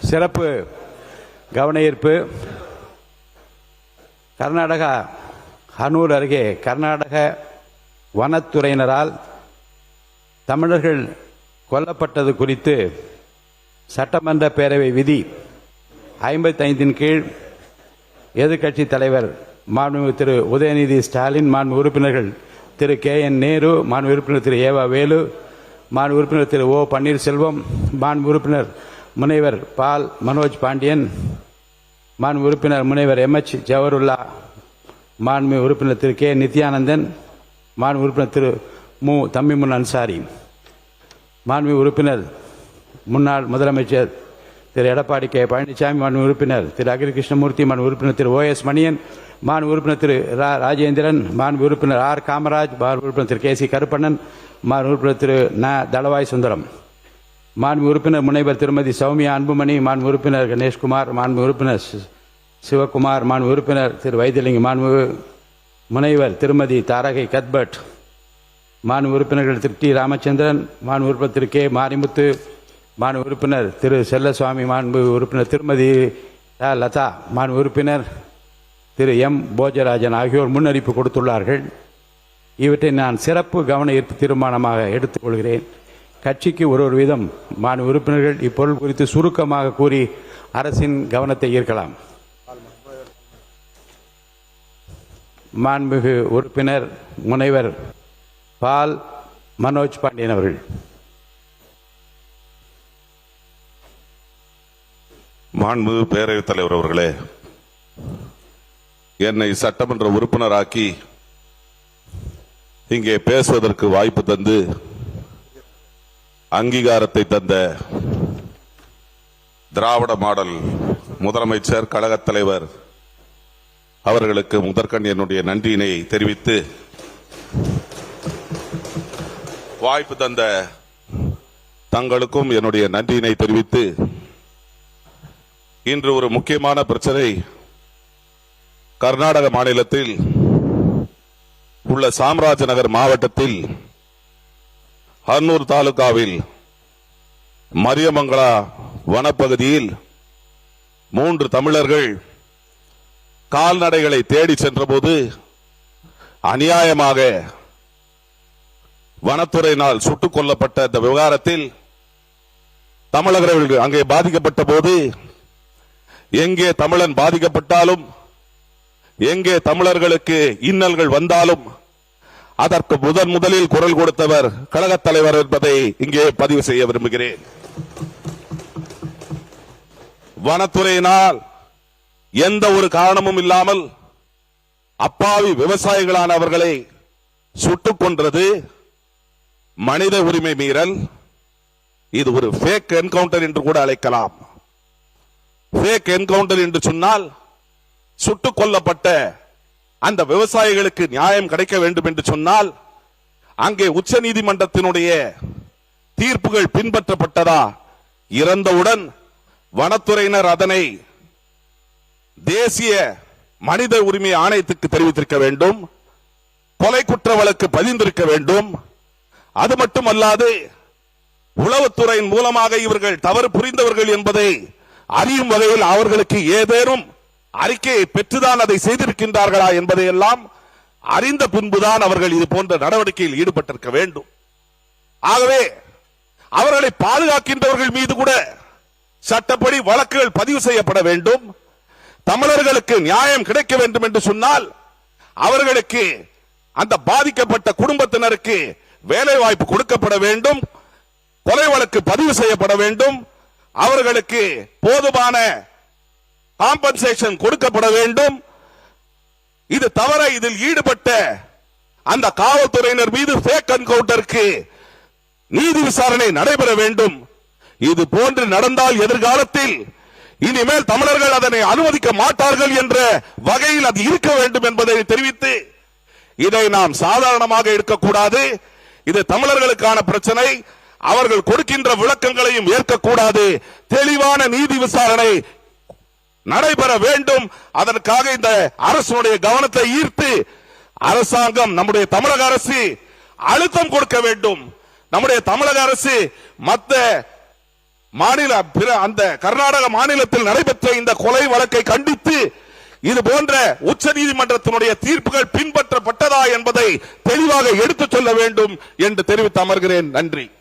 சிறப்பு கவன ஈர்ப்பு. கர்நாடகா ஹனூர் அருகே கர்நாடக வனத்துறையினரால் தமிழர்கள் கொல்லப்பட்டது குறித்து சட்டமன்ற பேரவை விதி 55 கீழ் எதிர்க்கட்சி தலைவர் மாண்புமிகு திரு உதயநிதி ஸ்டாலின், மாண்பு உறுப்பினர்கள் திரு KN நேரு, மாண்பு உறுப்பினர் திரு ஏவா வேலு, மாண்பு உறுப்பினர் திரு ஓ பன்னீர்செல்வம், மாண்பு உறுப்பினர் முனைவர் பால் மனோஜ் பாண்டியன், மாண்பு உறுப்பினர் முனைவர் MH ஜவஹருல்லா, மாண்பு உறுப்பினர் திரு K நித்யானந்தன், மாண்பு உறுப்பினர் திரு மு தம்மிமுன் அன்சாரி, மாண்பு உறுப்பினர் முன்னாள் முதலமைச்சர் திரு எடப்பாடி K பழனிசாமி, மாண்பு உறுப்பினர் திரு அகில கிருஷ்ணமூர்த்தி, மாண்பு உறுப்பினர் திரு OS மணியன், மாண்பு உறுப்பினர் திரு ராஜேந்திரன், மாண்பு உறுப்பினர் R காமராஜ், மாண்பு உறுப்பினர் திரு KC கருப்பண்ணன், மாண்பு உறுப்பினர் திரு தளவாய் சுந்தரம், மாண்பு உறுப்பினர் முனைவர் திருமதி சௌமியா அன்புமணி, மாண்பு உறுப்பினர் கணேஷ்குமார், மாண்பு உறுப்பினர் சிவகுமார், மாண்பு உறுப்பினர் திரு வைத்திலிங்கம், மாண்பு முனைவர் திருமதி தாரகை கத்பட், மாண்பு உறுப்பினர்கள் திரு T ராமச்சந்திரன், மாண்பு உறுப்பினர் திரு K மாரிமுத்து, மாண்பு உறுப்பினர் திரு செல்லசுவாமி, மாண்பு உறுப்பினர் திருமதி லதா, மாண்பு உறுப்பினர் திரு M போஜராஜன் ஆகியோர் முன்னறிப்பு கொடுத்துள்ளார்கள். இவற்றை நான் சிறப்பு கவன ஈர்ப்பு தீர்மானமாக எடுத்துக்கொள்கிறேன். கட்சிக்கு ஒரு வீதம் மாண்பு உறுப்பினர்கள் இப்பொருள் குறித்து சுருக்கமாக கூறி அரசின் கவனத்தை ஈர்க்கலாம். மாண்புமிகு உறுப்பினர் முனைவர் பால் மனோஜ் பாண்டியன் அவர்கள். மாண்புமிகு பேரவைத் தலைவர் அவர்களே, என்னை சட்டமன்ற உறுப்பினராக்கி இங்கே பேசுவதற்கு வாய்ப்பு தந்து அங்கீகாரத்தை தந்த திராவிட மாடல் முதலமைச்சர் கழகத் தலைவர் அவர்களுக்கு முதற்கண் என்னுடைய நன்றியினை தெரிவித்து, வாய்ப்பு தந்த தங்களுக்கும் என்னுடைய நன்றியினை தெரிவித்து, இன்று ஒரு முக்கியமான பிரச்சனை கர்நாடக மாநிலத்தில் உள்ள சாம்ராஜநகர் மாவட்டத்தில் ஹன்னூர் தாலுகாவில் மரியமங்கலா வனப்பகுதியில் 3 தமிழர்கள் கால்நடைகளை தேடி சென்றபோது அநியாயமாக வனத்துறையினால் சுட்டுக் கொல்லப்பட்ட இந்த விவகாரத்தில் தமிழர்கள் அங்கே பாதிக்கப்பட்ட போது, எங்கே தமிழன் பாதிக்கப்பட்டாலும், எங்கே தமிழர்களுக்கு இன்னல்கள் வந்தாலும் அதற்கு முதலில் குரல் கொடுத்தவர் கழகத் தலைவர் என்பதை இங்கே பதிவு செய்ய விரும்புகிறேன். வனத்துறையினால் எந்த ஒரு காரணமும் இல்லாமல் அப்பாவி விவசாயிகளான அவர்களை சுட்டுக் கொன்றது மனித உரிமை மீறல். இது ஒரு ஃபேக் என்கவுண்டர் என்று கூட அழைக்கலாம். ஃபேக் என்கவுண்டர் என்று சொன்னால் சுட்டுக் கொல்லப்பட்ட அந்த விவசாயிகளுக்கு நியாயம் கிடைக்க வேண்டும் என்று சொன்னால் அங்கே உச்ச நீதிமன்றத்தினுடைய தீர்ப்புகள் பின்பற்றப்பட்டதா? இறந்தவுடன் வனத்துறையினர் அதனை தேசிய மனித உரிமை ஆணையத்துக்கு தெரிவித்திருக்க வேண்டும், கொலை குற்ற வழக்கு பதிந்திருக்க வேண்டும். அது மட்டுமல்லாது உளவுத்துறையின் மூலமாக இவர்கள் தவறு புரிந்தவர்கள் என்பதை அறியும் வகையில் அவர்களுக்கு ஏதேனும் அறிக்கையை பெற்றுதான் அதை செய்திருக்கின்றார்களா என்பதையெல்லாம் அறிந்த பின்புதான் அவர்கள் இது போன்ற நடவடிக்கையில் ஈடுபட்டிருக்க வேண்டும். ஆகவே அவர்களை பாதுகாக்கின்றவர்கள் மீது கூட சட்டப்படி வழக்குகள் பதிவு செய்யப்பட வேண்டும். தமிழர்களுக்கு நியாயம் கிடைக்க வேண்டும் என்று சொன்னால் அவர்களுக்கு, அந்த பாதிக்கப்பட்ட குடும்பத்தினருக்கு வேலை வாய்ப்பு கொடுக்கப்பட வேண்டும், கொலை வழக்கு பதிவு செய்யப்பட வேண்டும், அவர்களுக்கு போதுமான காம்பன்சேஷன் கொடுக்கப்பட வேண்டும். இது தவிர இதில் ஈடுபட்ட அந்த காவல்துறையினர் மீது ஃபேக் என்கவுண்டருக்கு நீதி விசாரணை நடைபெற வேண்டும். இது போன்று நடந்தால் எதிர்காலத்தில் இனிமேல் தமிழர்கள் அதனை அனுமதிக்க மாட்டார்கள் என்ற வகையில் அது இருக்க வேண்டும் என்பதை தெரிவித்து, இதை நாம் சாதாரணமாக இருக்கக்கூடாது. இது தமிழர்களுக்கான பிரச்சனை. அவர்கள் கொடுக்கின்ற விளக்கங்களையும் ஏற்கக்கூடாது. தெளிவான நீதி விசாரணை நடைபெற வேண்டும். அதற்காக இந்த அரசுடைய கவனத்தை ஈர்த்து அரசாங்கம், நம்முடைய தமிழக அரசு அழுத்தம் கொடுக்க வேண்டும். நம்முடைய தமிழக அரசு மற்ற அந்த கர்நாடக மாநிலத்தில் நடைபெற்ற இந்த கொலை வழக்கை கண்டித்து இது போன்ற உச்ச நீதிமன்றத்தினுடைய தீர்ப்புகள் பின்பற்றப்பட்டதா என்பதை தெளிவாக எடுத்துச் சொல்ல வேண்டும் என்று தெரிவித்து அமர்கிறேன். நன்றி.